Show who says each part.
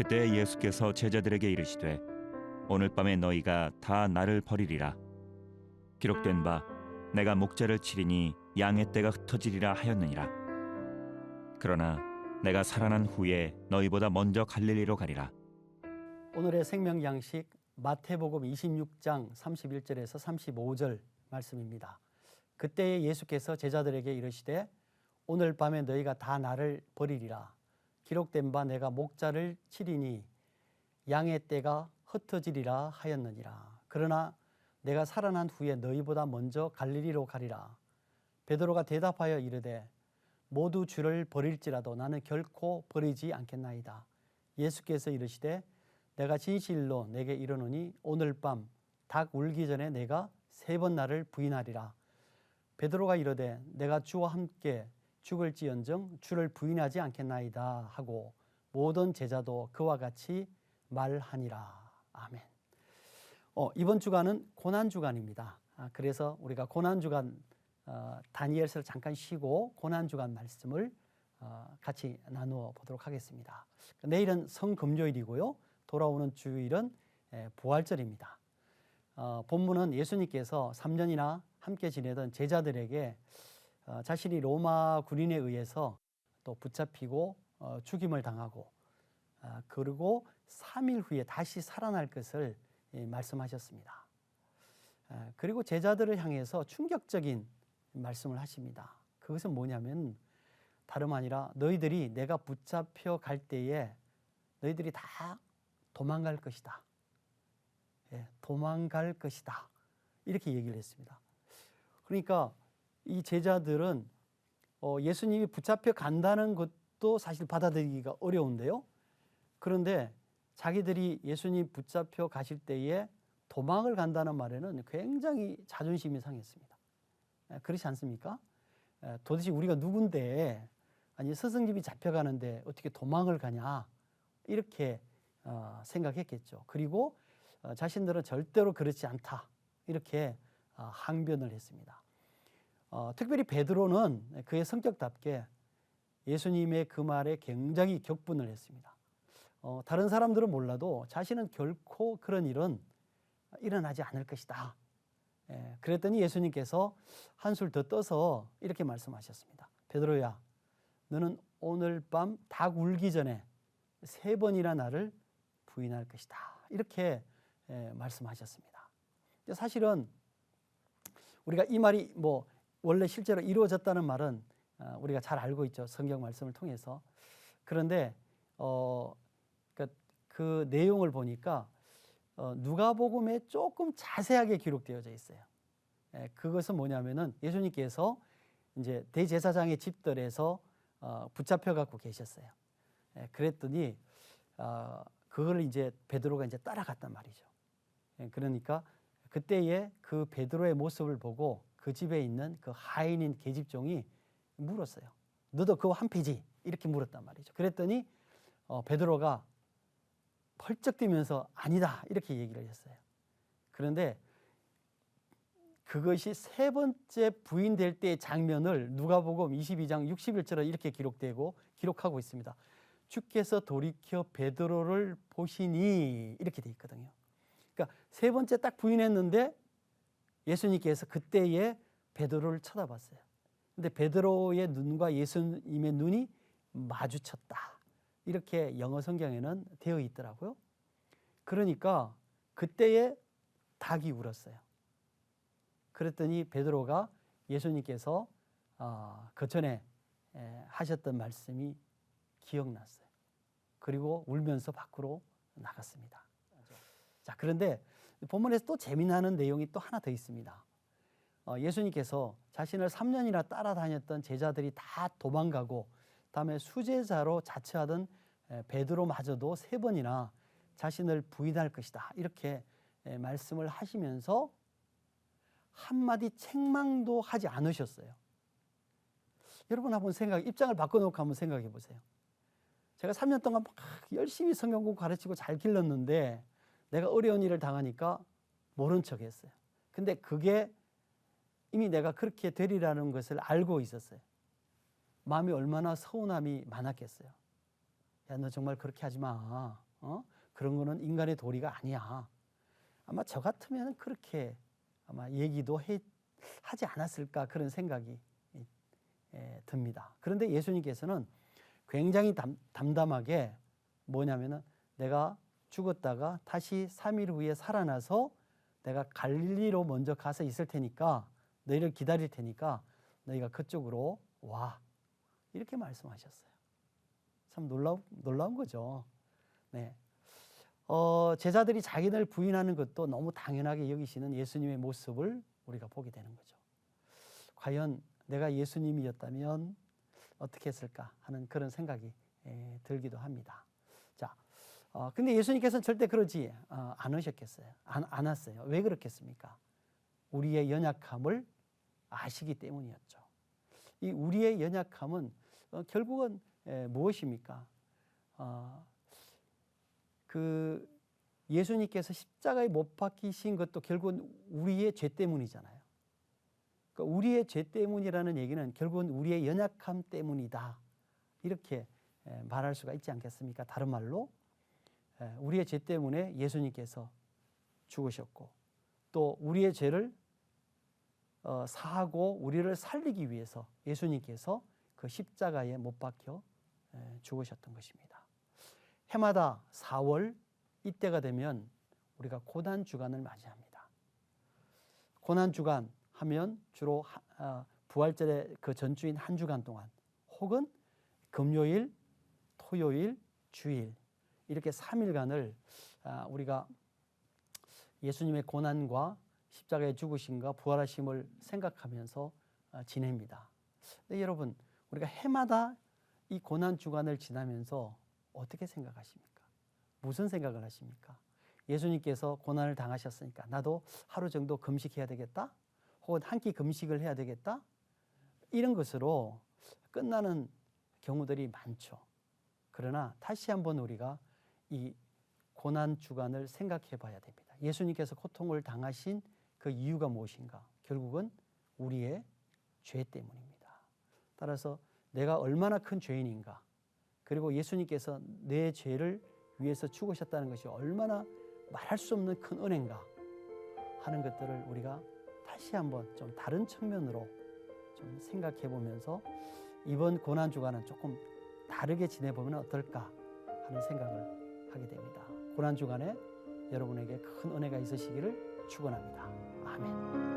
Speaker 1: 그때 예수께서 제자들에게 이르시되 오늘 밤에 너희가 다 나를 버리리라. 기록된 바 내가 목자를 치리니 양의 떼가 흩어지리라 하였느니라. 그러나 내가 살아난 후에 너희보다 먼저 갈릴리로 가리라.
Speaker 2: 오늘의 생명 양식 마태복음 26장 31절에서 35절 말씀입니다. 그때에 예수께서 제자들에게 이르시되 오늘 밤에 너희가 다 나를 버리리라. 기록된 바 내가 목자를 치리니 양의 떼가 흩어지리라 하였느니라. 그러나 내가 살아난 후에 너희보다 먼저 갈릴리로 가리라. 베드로가 대답하여 이르되 모두 주를 버릴지라도 나는 결코 버리지 않겠나이다. 예수께서 이르시되 내가 진실로 내게 이르노니 오늘 밤 닭 울기 전에 내가 3번 나를 부인하리라. 베드로가 이르되 내가 주와 함께 죽을지언정 주를 부인하지 않겠나이다 하고 모든 제자도 그와 같이 말하니라. 아멘. 이번 주간은 고난주간입니다. 그래서 우리가 고난주간 다니엘서를 잠깐 쉬고 고난주간 말씀을 같이 나누어 보도록 하겠습니다. 내일은 성금요일이고요. 돌아오는 주일은 부활절입니다. 본문은 예수님께서 3년이나 함께 지내던 제자들에게 자신이 로마 군인에 의해서 또 붙잡히고 죽임을 당하고 그리고 3일 후에 다시 살아날 것을 말씀하셨습니다. 그리고 제자들을 향해서 충격적인 말씀을 하십니다. 그것은 뭐냐면 다름 아니라 너희들이 내가 붙잡혀 갈 때에 너희들이 다 도망갈 것이다. 도망갈 것이다. 이렇게 얘기를 했습니다. 그러니까 이 제자들은 예수님이 붙잡혀 간다는 것도 사실 받아들이기가 어려운데요. 그런데 자기들이 예수님 붙잡혀 가실 때에 도망을 간다는 말에는 굉장히 자존심이 상했습니다. 그렇지 않습니까? 도대체 우리가 누군데 아니 스승님이 잡혀가는데 어떻게 도망을 가냐 이렇게 생각했겠죠. 그리고 자신들은 절대로 그렇지 않다 이렇게 항변을 했습니다. 특별히 베드로는 그의 성격답게 예수님의 그 말에 굉장히 격분을 했습니다. 다른 사람들은 몰라도 자신은 결코 그런 일은 일어나지 않을 것이다. 그랬더니 예수님께서 한술 더 떠서 이렇게 말씀하셨습니다. 베드로야, 너는 오늘 밤 닭 울기 전에 3번이나 나를 부인할 것이다. 이렇게 말씀하셨습니다. 사실은 우리가 이 말이 원래 실제로 이루어졌다는 말은 우리가 잘 알고 있죠. 성경 말씀을 통해서. 그런데 그 내용을 보니까 누가복음에 조금 자세하게 기록되어져 있어요. 그것은 뭐냐면은 예수님께서 이제 대제사장의 집들에서 붙잡혀 갖고 계셨어요. 그랬더니 그걸 이제 베드로가 이제 따라갔단 말이죠. 그러니까 그때에 그 베드로의 모습을 보고 그 집에 있는 그 하인인 계집종이 물었어요. 너도 그거 한 패지? 이렇게 물었단 말이죠. 그랬더니 베드로가 펄쩍 뛰면서 아니다 이렇게 얘기를 했어요. 그런데 그것이 3번째 부인될 때의 장면을 누가복음 22장 61절에 이렇게 기록하고 있습니다. 주께서 돌이켜 베드로를 보시니 이렇게 돼 있거든요. 그러니까 3번째 딱 부인했는데 예수님께서 그때에 베드로를 쳐다봤어요. 근데 베드로의 눈과 예수님의 눈이 마주쳤다. 이렇게 영어 성경에는 되어 있더라고요. 그러니까 그때에 닭이 울었어요. 그랬더니 베드로가 예수님께서 그 전에 하셨던 말씀이 기억났어요. 그리고 울면서 밖으로 나갔습니다. 자, 그런데 본문에서 또 재미나는 내용이 또 하나 더 있습니다. 예수님께서 자신을 3년이나 따라다녔던 제자들이 다 도망가고 다음에 수제자로 자처하던 베드로마저도 3번이나 자신을 부인할 것이다. 이렇게 말씀을 하시면서 한마디 책망도 하지 않으셨어요. 여러분 한번 입장을 바꿔놓고 한번 생각해 보세요. 제가 3년 동안 막 열심히 성경 공부 가르치고 잘 길렀는데 내가 어려운 일을 당하니까 모른 척 했어요. 근데 그게 이미 내가 그렇게 되리라는 것을 알고 있었어요. 마음이 얼마나 서운함이 많았겠어요. 야, 너 정말 그렇게 하지 마. 그런 거는 인간의 도리가 아니야. 아마 저 같으면 그렇게 아마 얘기도 하지 않았을까 그런 생각이 듭니다. 그런데 예수님께서는 굉장히 담담하게 뭐냐면은 내가 죽었다가 다시 3일 후에 살아나서 내가 갈릴리로 먼저 가서 있을 테니까 너희를 기다릴 테니까 너희가 그쪽으로 와. 이렇게 말씀하셨어요. 참 놀라운 거죠. 네. 제자들이 자기를 부인하는 것도 너무 당연하게 여기시는 예수님의 모습을 우리가 보게 되는 거죠. 과연 내가 예수님이었다면 어떻게 했을까 하는 그런 생각이 들기도 합니다. 자, 근데 예수님께서는 절대 그러지 않으셨겠어요. 않았어요. 왜 그렇겠습니까? 우리의 연약함을 아시기 때문이었죠. 이 우리의 연약함은 결국은 무엇입니까? 그 예수님께서 십자가에 못 박히신 것도 결국은 우리의 죄 때문이잖아요. 그러니까 우리의 죄 때문이라는 얘기는 결국은 우리의 연약함 때문이다. 이렇게 말할 수가 있지 않겠습니까? 다른 말로 우리의 죄 때문에 예수님께서 죽으셨고 또 우리의 죄를 사하고 우리를 살리기 위해서 예수님께서 그 십자가에 못 박혀 죽으셨던 것입니다. 해마다 4월 이때가 되면 우리가 고난주간을 맞이합니다. 고난주간 하면 주로 부활절의 그 전주인 한 주간 동안 혹은 금요일, 토요일, 주일 이렇게 3일간을 우리가 예수님의 고난과 십자가의 죽으심과 부활하심을 생각하면서 지냅니다. 근데 여러분 우리가 해마다 이 고난주간을 지나면서 어떻게 생각하십니까? 무슨 생각을 하십니까? 예수님께서 고난을 당하셨으니까 나도 하루 정도 금식해야 되겠다? 혹은 한 끼 금식을 해야 되겠다? 이런 것으로 끝나는 경우들이 많죠. 그러나 다시 한번 우리가 이 고난주간을 생각해 봐야 됩니다. 예수님께서 고통을 당하신 그 이유가 무엇인가? 결국은 우리의 죄 때문입니다. 따라서 내가 얼마나 큰 죄인인가? 그리고 예수님께서 내 죄를 위해서 죽으셨다는 것이 얼마나 말할 수 없는 큰 은혜인가 하는 것들을 우리가 다시 한번 좀 다른 측면으로 좀 생각해 보면서 이번 고난주간은 조금 다르게 지내보면 어떨까 하는 생각을 하게 됩니다. 고난주간에 여러분에게 큰 은혜가 있으시기를 축원합니다. 아멘.